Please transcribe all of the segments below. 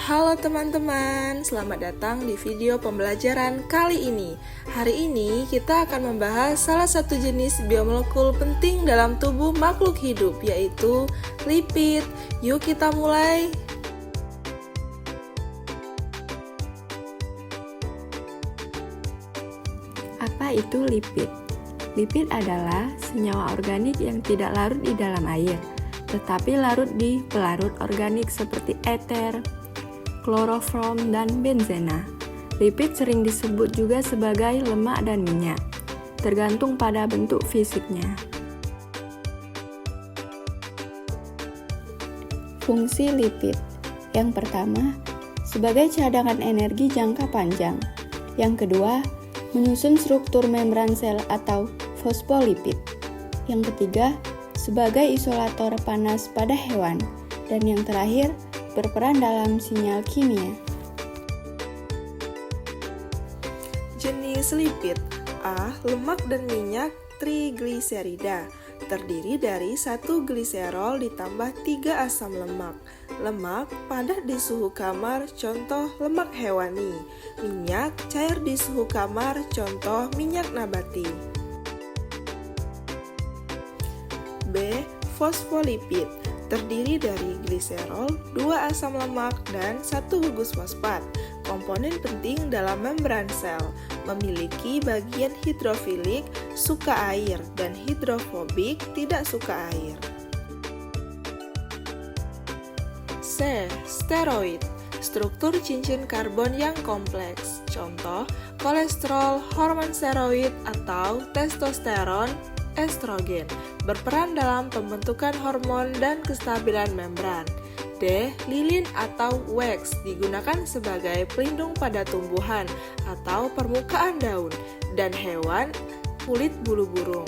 Halo teman-teman, selamat datang di video pembelajaran kali ini. Hari ini kita akan membahas salah satu jenis biomolekul penting dalam tubuh makhluk hidup, yaitu lipid. Yuk kita mulai. Apa itu lipid? Lipid adalah senyawa organik yang tidak larut di dalam air, tetapi larut di pelarut organik seperti eter, klorofrom, dan benzena. Lipid sering disebut juga sebagai lemak dan minyak, tergantung pada bentuk fisiknya. Fungsi lipid. Yang pertama, sebagai cadangan energi jangka panjang. Yang kedua, menyusun struktur membran sel atau fosfolipid. Yang ketiga, sebagai isolator panas pada hewan. Dan yang terakhir, berperan dalam sinyal kimia. Jenis lipid. A. Lemak dan minyak trigliserida. Terdiri dari 1 gliserol ditambah 3 asam lemak. Lemak padat di suhu kamar, contoh lemak hewani. Minyak cair di suhu kamar, contoh minyak nabati. B. Fosfolipid. Terdiri dari gliserol, 2 asam lemak, dan 1 gugus fosfat. Komponen penting dalam membran sel, memiliki bagian hidrofilik, suka air, dan hidrofobik, tidak suka air. C. Steroid. Struktur cincin karbon yang kompleks. Contoh, kolesterol, hormon steroid, atau testosteron, estrogen, berperan dalam pembentukan hormon dan kestabilan membran. D. Lilin atau wax digunakan sebagai pelindung pada tumbuhan atau permukaan daun dan hewan, kulit bulu burung.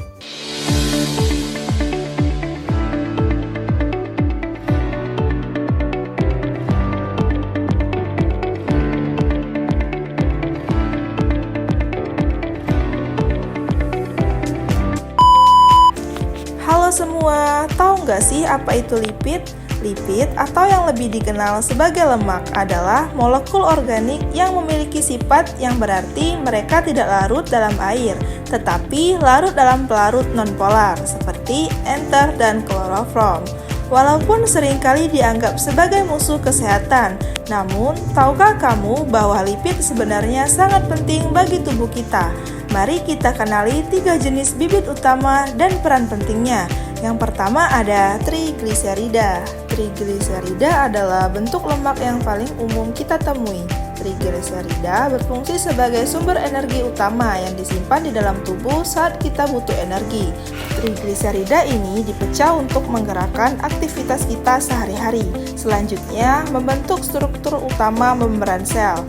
Halo semua, tahu nggak sih apa itu lipid? Lipid atau yang lebih dikenal sebagai lemak adalah molekul organik yang memiliki sifat yang berarti mereka tidak larut dalam air, tetapi larut dalam pelarut nonpolar seperti enter dan klorofrom. Walaupun seringkali dianggap sebagai musuh kesehatan, namun tahukah kamu bahwa lipid sebenarnya sangat penting bagi tubuh kita? Mari kita kenali 3 jenis bibit utama dan peran pentingnya. Yang pertama ada trigliserida. Trigliserida adalah bentuk lemak yang paling umum kita temui. Trigliserida berfungsi sebagai sumber energi utama yang disimpan di dalam tubuh saat kita butuh energi. Trigliserida ini dipecah untuk menggerakkan aktivitas kita sehari-hari. Selanjutnya, membentuk struktur utama membran sel.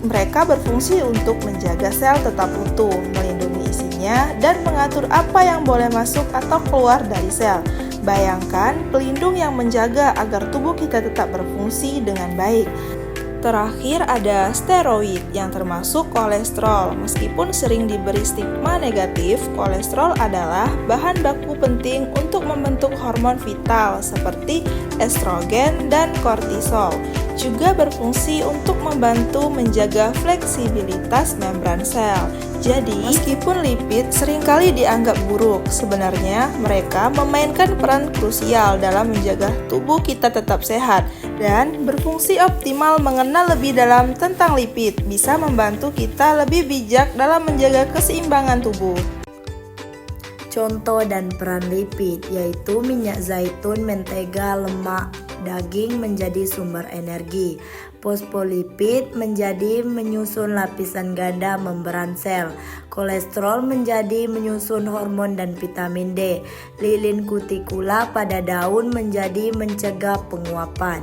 Mereka berfungsi untuk menjaga sel tetap utuh, melindungi isinya, dan mengatur apa yang boleh masuk atau keluar dari sel. Bayangkan pelindung yang menjaga agar tubuh kita tetap berfungsi dengan baik. Terakhir ada steroid yang termasuk kolesterol. Meskipun sering diberi stigma negatif, kolesterol adalah bahan baku penting untuk membentuk hormon vital seperti estrogen dan kortisol. Juga berfungsi untuk membantu menjaga fleksibilitas membran sel. Jadi, meskipun lipid seringkali dianggap buruk, sebenarnya mereka memainkan peran krusial dalam menjaga tubuh kita tetap sehat dan berfungsi optimal. Mengenal lebih dalam tentang lipid bisa membantu kita lebih bijak dalam menjaga keseimbangan tubuh. Contoh dan peran lipid yaitu minyak zaitun, mentega, lemak daging menjadi sumber energi. Fosfolipid menjadi menyusun lapisan ganda membran sel. Kolesterol menjadi menyusun hormon dan vitamin D. Lilin kutikula pada daun menjadi mencegah penguapan.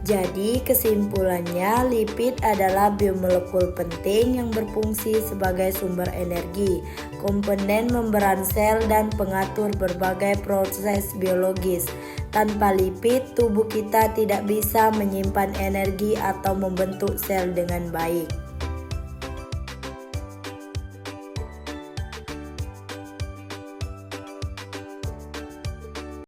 Jadi kesimpulannya, lipid adalah biomolekul penting yang berfungsi sebagai sumber energi, komponen membran sel, dan pengatur berbagai proses biologis. Tanpa lipid, tubuh kita tidak bisa menyimpan energi atau membentuk sel dengan baik.